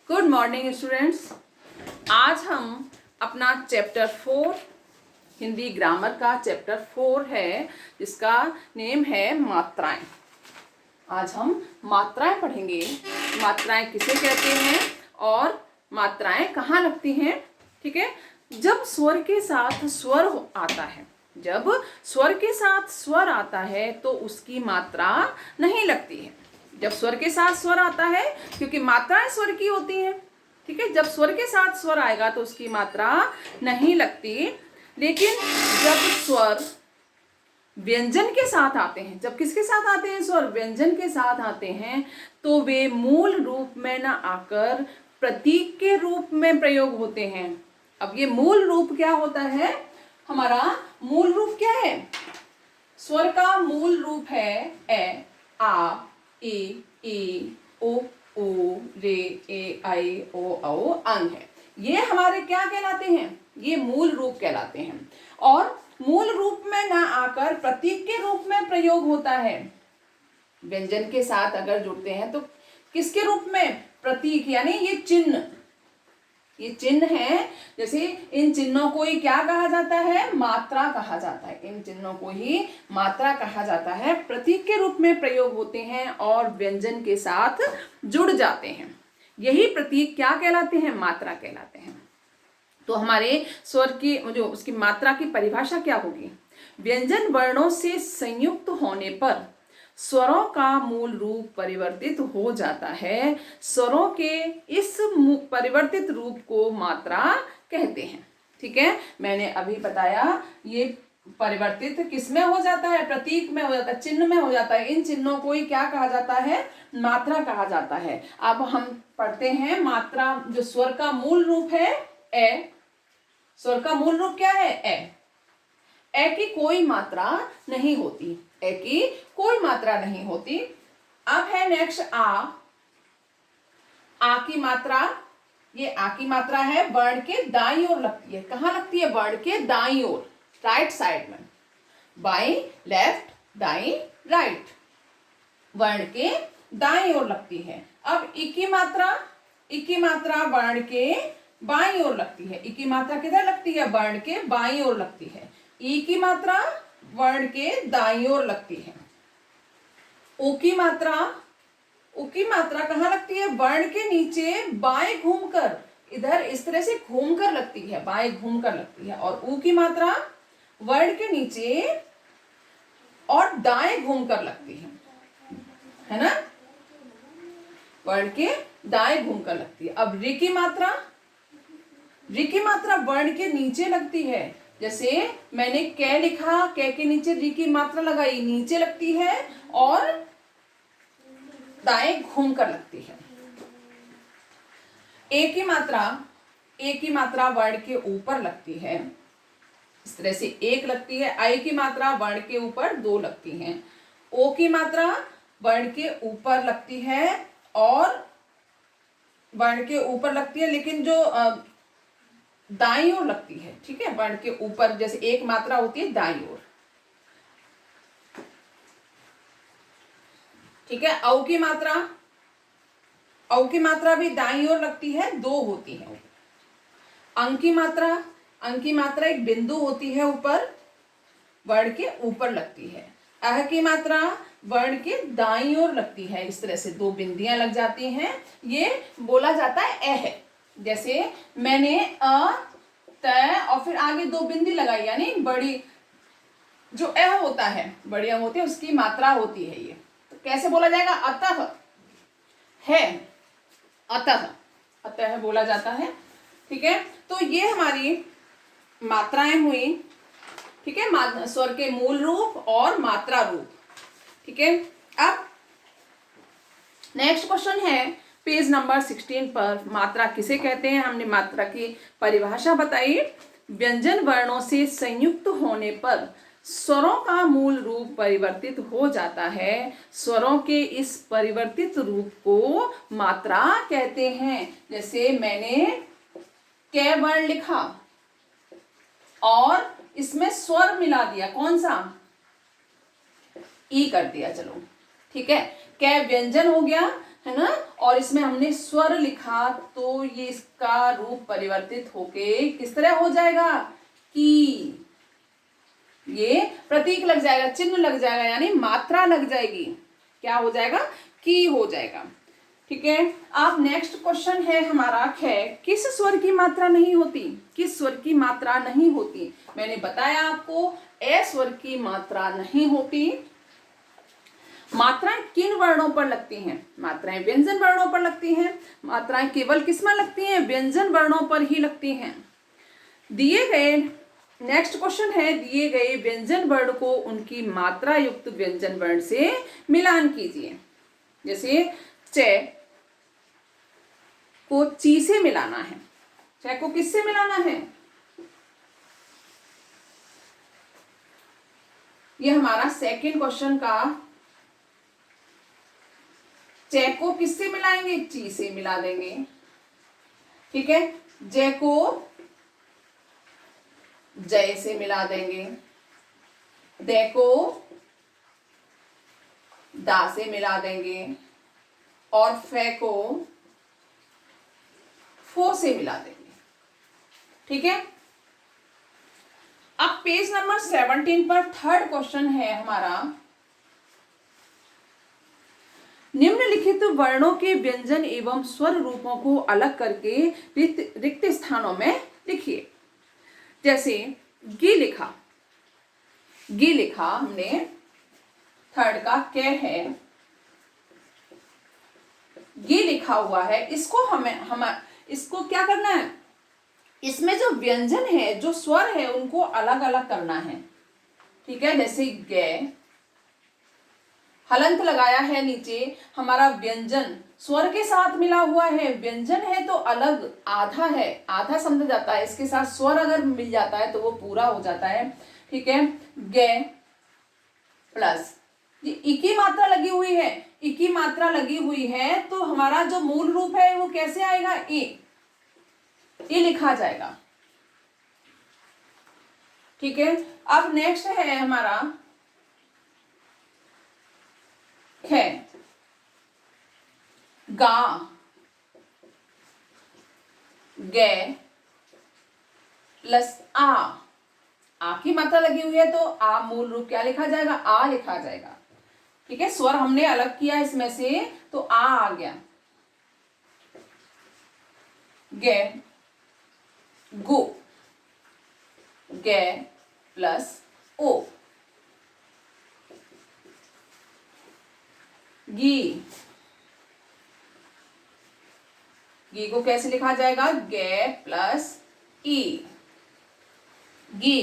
Good morning students. आज हम अपना चैप्टर 4 हिंदी ग्रामर का चैप्टर 4 है जिसका नेम है मात्राएं। आज हम मात्राएं पढ़ेंगे। मात्राएं किसे कहते हैं और मात्राएं कहाँ लगती हैं। ठीक है, जब स्वर के साथ स्वर आता है, जब स्वर के साथ स्वर आता है तो उसकी मात्रा नहीं लगती है। जब स्वर के साथ स्वर आता है, क्योंकि मात्राएं स्वर की होती हैं। ठीक है, जब स्वर के साथ स्वर आएगा तो उसकी मात्रा नहीं लगती। लेकिन जब स्वर व्यंजन के साथ आते हैं, जब किसके साथ आते हैं, स्वर व्यंजन के साथ आते हैं, तो वे मूल रूप में न आकर प्रतीक के रूप में प्रयोग होते हैं। अब ये मूल रूप क्या होता है, हमारा मूल रूप क्या है, स्वर का मूल रूप है ए, आ, ई, ओ, रे, ए, आई, ओ, औ, अंग है। ये हमारे क्या कहलाते हैं, ये मूल रूप कहलाते हैं। और मूल रूप में ना आकर प्रतीक के रूप में प्रयोग होता है। व्यंजन के साथ अगर जुड़ते हैं तो किसके रूप में, प्रतीक, यानी ये चिन्ह, ये चिन्ह है। जैसे इन चिन्हों को ही क्या कहा जाता है, मात्रा कहा जाता है। इन चिन्हों को ही मात्रा कहा जाता है। प्रतीक के रूप में प्रयोग होते हैं और व्यंजन के साथ जुड़ जाते हैं। यही प्रतीक क्या कहलाते हैं, मात्रा कहलाते हैं। तो हमारे स्वर की जो उसकी मात्रा की परिभाषा क्या होगी, व्यंजन वर्णों से संयुक्त होने पर स्वरों का मूल रूप परिवर्तित हो जाता है। स्वरों के इस परिवर्तित रूप को मात्रा कहते हैं। ठीक है, मैंने अभी बताया ये परिवर्तित किस में हो जाता है, प्रतीक में हो जाता है, चिन्ह में हो जाता है। इन चिन्हों को ही क्या कहा जाता है, मात्रा कहा जाता है। अब हम पढ़ते हैं मात्रा। जो स्वर का मूल रूप है ए, स्वर का मूल रूप क्या है, ए की कोई मात्रा नहीं होती, ए की कोई मात्रा नहीं होती। अब है नेक्स्ट आ की मात्रा। ये आ की मात्रा है, वर्ण के दाईं ओर लगती है। कहाँ लगती है, वर्ण के दाईं ओर, राइट साइड में, बाईं लेफ्ट, दाईं राइट, वर्ण के दाईं ओर लगती है। अब ई की मात्रा, ई की मात्रा वर्ण के बाईं ओर लगती है। ई की मात्रा किधर लगती है, वर्ण के बाईं ओर लगती है। ई की मात्रा वर्ण के दाईं ओर लगती है। ओ की मात्रा, ओ की मात्रा कहाँ लगती है, वर्ण के नीचे बाएं घूमकर, इधर इस तरह से घूमकर लगती है, बाएं घूमकर लगती है। और ऊ की मात्रा वर्ण के नीचे और दाएं घूमकर लगती है ना, वर्ण के दाएं घूमकर लगती है। अब री की मात्रा, री की मात्रा वर्ण के नीचे लगती है। जैसे मैंने कै लिखा, कै के नीचे री की मात्रा लगाई, नीचे लगती है और दाएं घूमकर लगती है। ए की मात्रा, ए की मात्रा वर्ण के ऊपर लगती है, इस तरह से एक लगती है। आई की मात्रा वर्ण के ऊपर दो लगती हैं। ओ की मात्रा वर्ण के ऊपर लगती है और वर्ण के ऊपर लगती है, लेकिन जो दाईं ओर लगती है। ठीक है, वर्ण के ऊपर, जैसे एक मात्रा होती है दाईं ओर। ठीक है, औ की मात्रा, औ की मात्रा भी दाईं ओर लगती है, दो होती है। अंग की मात्रा, अंग की मात्रा एक बिंदु होती है ऊपर, वर्ण के ऊपर लगती है। अह की मात्रा वर्ण के दाईं ओर लगती है, इस तरह से दो बिंदियां लग जाती हैं, ये बोला जाता है अह। जैसे मैंने अ, तय और फिर आगे दो बिंदी लगाई, यानी बड़ी जो अह होता है, बड़ी अह होती है, उसकी मात्रा होती है ये। तो कैसे बोला जाएगा, अतः है, अतः, अतः बोला जाता है। ठीक है, तो ये हमारी मात्राएं हुई। ठीक है, स्वर के मूल रूप और मात्रा रूप। ठीक है, अब नेक्स्ट क्वेश्चन है पेज नंबर 16 पर, मात्रा किसे कहते हैं, हमने मात्रा की परिभाषा बताई। व्यंजन वर्णों से संयुक्त होने पर स्वरों का मूल रूप परिवर्तित हो जाता है। स्वरों के इस परिवर्तित रूप को मात्रा कहते हैं। जैसे मैंने कै वर्ण लिखा और इसमें स्वर मिला दिया, कौन सा, ई कर दिया, चलो ठीक है, कै व्यंजन हो गया है ना, और इसमें हमने स्वर लिखा तो ये इसका रूप परिवर्तित होके किस तरह हो जाएगा की। ये प्रतीक लग जाएगा, चिन्ह लग जाएगा, यानी मात्रा लग जाएगी। क्या हो जाएगा की हो जाएगा। ठीक है, अब नेक्स्ट क्वेश्चन है हमारा है किस स्वर की मात्रा नहीं होती, किस स्वर की मात्रा नहीं होती। मैंने बताया आपको ए स्वर की मात्रा नहीं होती। मात्राएं किन वर्णों पर लगती हैं, मात्राएं व्यंजन वर्णों पर लगती हैं। मात्राएं केवल किसमें लगती हैं, व्यंजन वर्णों पर ही लगती हैं। दिए गए नेक्स्ट क्वेश्चन है दिए गए व्यंजन वर्ण को उनकी मात्रा युक्त व्यंजन वर्ण से मिलान कीजिए। जैसे च को ची से मिलाना है, च को किससे मिलाना है, ये हमारा सेकंड क्वेश्चन का च को किससे मिलाएंगे, ची से मिला देंगे। ठीक है, ज को जय से मिला देंगे, दे को दा से मिला देंगे और फे को फो से मिला देंगे। ठीक है, अब पेज नंबर 17 पर थर्ड क्वेश्चन है हमारा निम्नलिखित वर्णों के व्यंजन एवं स्वर रूपों को अलग करके रिक्त स्थानों में लिखिए। जैसे गी लिखा, गी लिखा हमने, थर्ड का क है, गी लिखा हुआ है, इसको हम इसको क्या करना है, इसमें जो व्यंजन है जो स्वर है उनको अलग अलग करना है। ठीक है, जैसे गे हलंत लगाया है नीचे, हमारा व्यंजन स्वर के साथ मिला हुआ है, व्यंजन है तो अलग आधा है, आधा समझा जाता है, इसके साथ स्वर अगर मिल जाता है तो वो पूरा हो जाता है। ठीक है, गे प्लस ये इकी मात्रा लगी हुई है, इकी मात्रा लगी हुई है तो हमारा जो मूल रूप है वो कैसे आएगा, ए लिखा जाएगा। ठीक है, अब नेक्स्ट है हमारा खे, गा, गे प्लस आ की मात्रा लगी हुई है तो आ मूल रूप क्या लिखा जाएगा, आ लिखा जाएगा। ठीक है, स्वर हमने अलग किया इसमें से तो आ गया। गे गो, गे प्लस ओ, गी, गी को कैसे लिखा जाएगा, गे प्लस ई, गी,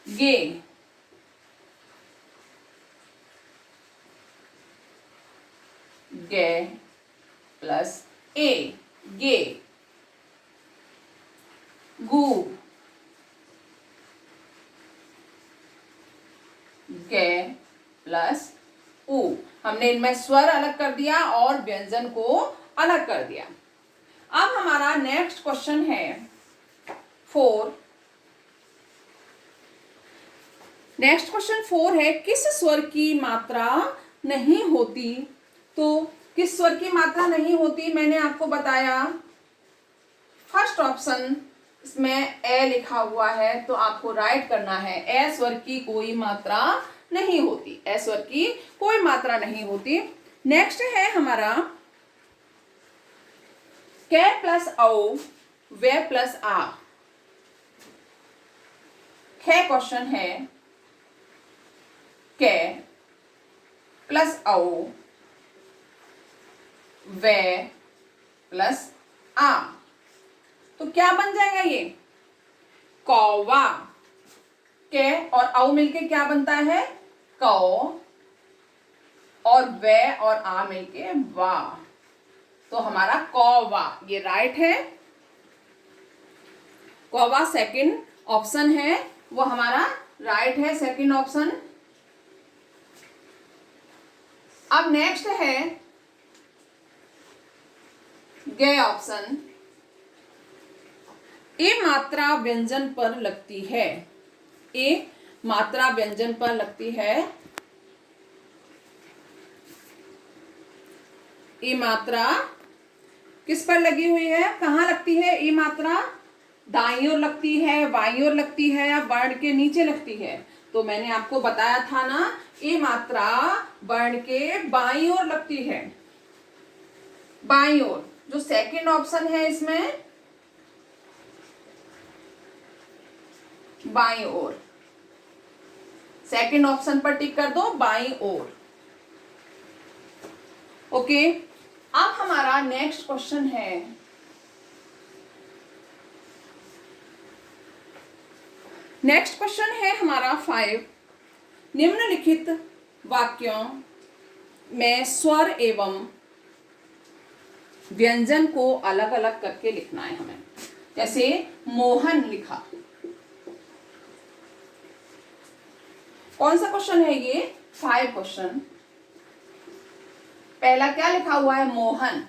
गे, गे प्लस ए, गे, गु, गे प्लस उ। हमने इनमें स्वर अलग कर दिया और व्यंजन को अलग कर दिया। अब हमारा नेक्स्ट क्वेश्चन है 4। नेक्स्ट क्वेश्चन 4 है किस स्वर की मात्रा नहीं होती। तो किस स्वर की मात्रा नहीं होती मैंने आपको बताया, फर्स्ट ऑप्शन इसमें ए लिखा हुआ है तो आपको राइट करना है, ए स्वर की कोई मात्रा नहीं होती, ए स्वर की कोई मात्रा नहीं होती। नेक्स्ट है हमारा के प्लस औ वे प्लस आ। खे क्वेश्चन है के प्लस औ वे प्लस आ, तो क्या बन जाएगा ये, कौवा। के और औ मिलके क्या बनता है, कौ, और वे और आ मिलके वा, तो हमारा कौवा ये राइट है। कौवा सेकंड ऑप्शन है वो हमारा राइट है, सेकंड ऑप्शन। अब नेक्स्ट है गे ऑप्शन, ए मात्रा व्यंजन पर लगती है, ए मात्रा व्यंजन पर लगती है। ई मात्रा किस पर लगी हुई है, कहाँ लगती है ई मात्रा? दाईं ओर लगती है, बाईं ओर लगती है, या वर्ण के नीचे लगती है? तो मैंने आपको बताया था ना, ई मात्रा वर्ण के बाईं ओर लगती है, बाईं ओर। जो सेकंड ऑप्शन है इसमें, बाईं ओर, सेकंड ऑप्शन पर टिक कर दो, बाईं ओर। ओके, अब हमारा नेक्स्ट क्वेश्चन है, नेक्स्ट क्वेश्चन है हमारा 5। निम्नलिखित वाक्यों में स्वर एवं व्यंजन को अलग अलग करके लिखना है हमें। जैसे मोहन लिखा, कौन सा क्वेश्चन है ये? 5 क्वेश्चन। पहला क्या लिखा हुआ है? मोहन।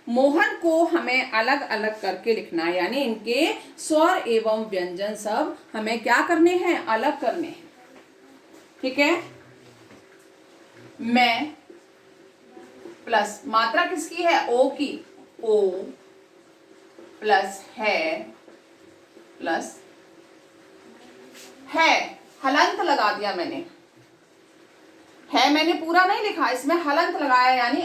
मोहन को हमें अलग अलग करके लिखना है, यानी इनके स्वर एवं व्यंजन सब हमें क्या करने हैं? अलग करने हैं। ठीक है, मैं प्लस मात्रा किसकी है? ओ की, ओ प्लस है, प्लस है, हलंत लगा दिया मैंने, है मैंने पूरा नहीं लिखा, इसमें हलंत लगाया, यानी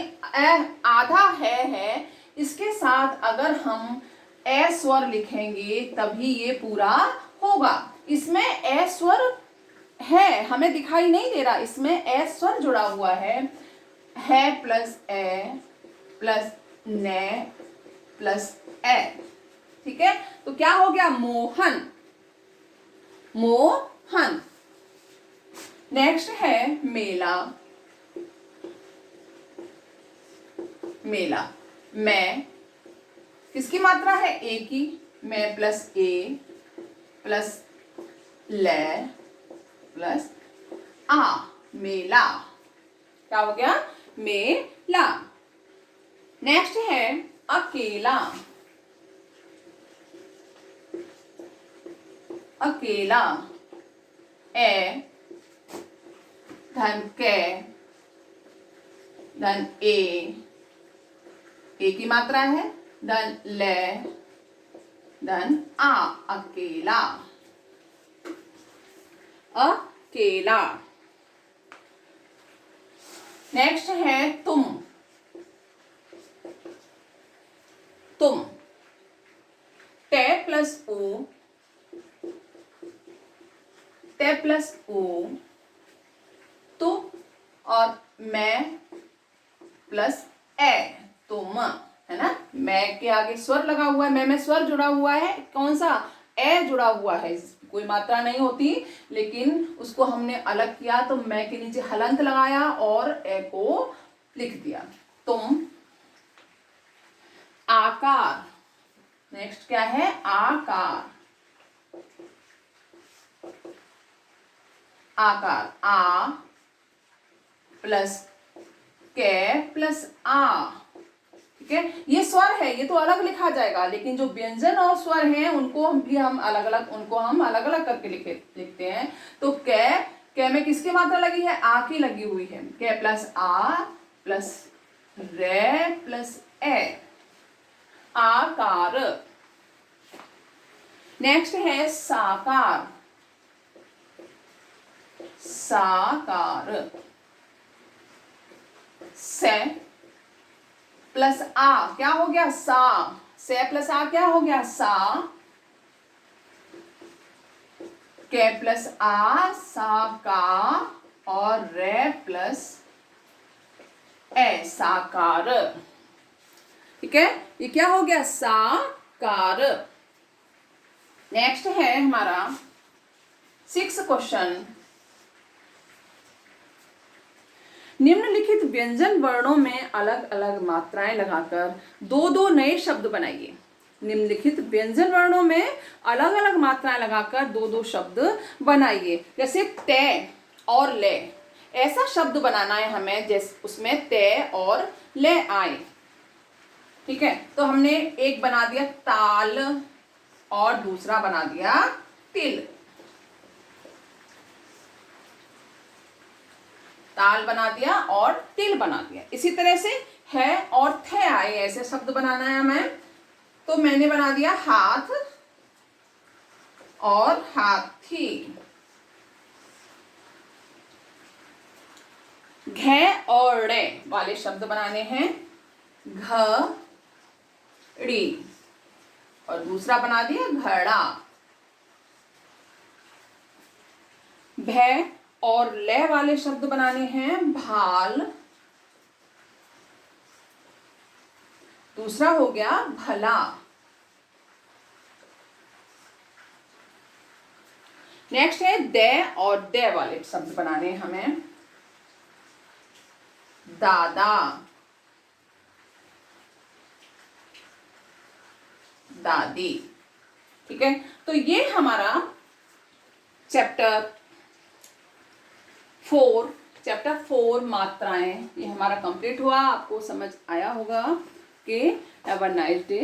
आधा है, इसके साथ अगर हम ए स्वर लिखेंगे तभी ये पूरा होगा। इसमें ए स्वर है, हमें दिखाई नहीं दे रहा, इसमें ए स्वर जुड़ा हुआ है प्लस ए प्लस ने प्लस ए। ठीक है, तो क्या हो गया? मोहन, मोहन। नेक्स्ट है मेला, मेला। मैं किसकी मात्रा है? ए की, मैं प्लस ए प्लस ले प्लस आ, मेला। क्या हो गया? मेला। नेक्स्ट है अकेला, अकेला। ए धन के धन ए की मात्रा है, धन ले धन आ, अकेला, अकेला। नेक्स्ट है तुम, तुम। टे प्लस ओ, टे प्लस ओ, तो और मैं प्लस ए, तुम, है ना। मैं के आगे स्वर लगा हुआ है, मैं में स्वर जुड़ा हुआ है, कौन सा? ए जुड़ा हुआ है, कोई मात्रा नहीं होती, लेकिन उसको हमने अलग किया, तो मैं के नीचे हलंत लगाया और ए को लिख दिया, तुम। आकार, नेक्स्ट क्या है? आकार, आकार। आ प्लस के प्लस आ। ठीक है, ये स्वर है, ये तो अलग लिखा जाएगा, लेकिन जो व्यंजन और स्वर हैं उनको हम अलग अलग करके लिखते हैं। तो के में किसकी मात्रा लगी है? आ की लगी हुई है, के प्लस आ प्लस रे प्लस ए, आकार। नेक्स्ट है साकार, साकार। से प्लस आ क्या हो गया? सा, से प्लस आ क्या हो गया? सा। के प्लस आ, सा का, और रे प्लस ए, साकार। ठीक है, ये क्या हो गया? साकार। नेक्स्ट है हमारा 6 क्वेश्चन। निम्नलिखित व्यंजन वर्णों में अलग अलग मात्राएं लगाकर दो दो नए शब्द बनाइए। निम्नलिखित व्यंजन वर्णों में अलग अलग मात्राएं लगाकर दो दो शब्द बनाइए। जैसे ते और ले, ऐसा शब्द बनाना है हमें जैसे उसमें ते और ले आए। ठीक है, तो हमने एक बना दिया ताल और दूसरा बना दिया तिल। ताल बना दिया और तिल बना दिया। इसी तरह से है और कैसे शब्द बनाना है हमें, तो मैंने बना दिया हाथ और हाथी। घ और ड़े वाले शब्द बनाने हैं, घड़ी, और दूसरा बना दिया घड़ा। भय और ले वाले शब्द बनाने हैं, भाल, दूसरा हो गया भला। नेक्स्ट है दे और दे वाले शब्द बनाने हैं हमें, दादा, दादी। ठीक है, तो ये हमारा चैप्टर 4 मात्राएं ये हमारा कंप्लीट हुआ। आपको समझ आया होगा कि हैव अ नाइस डे।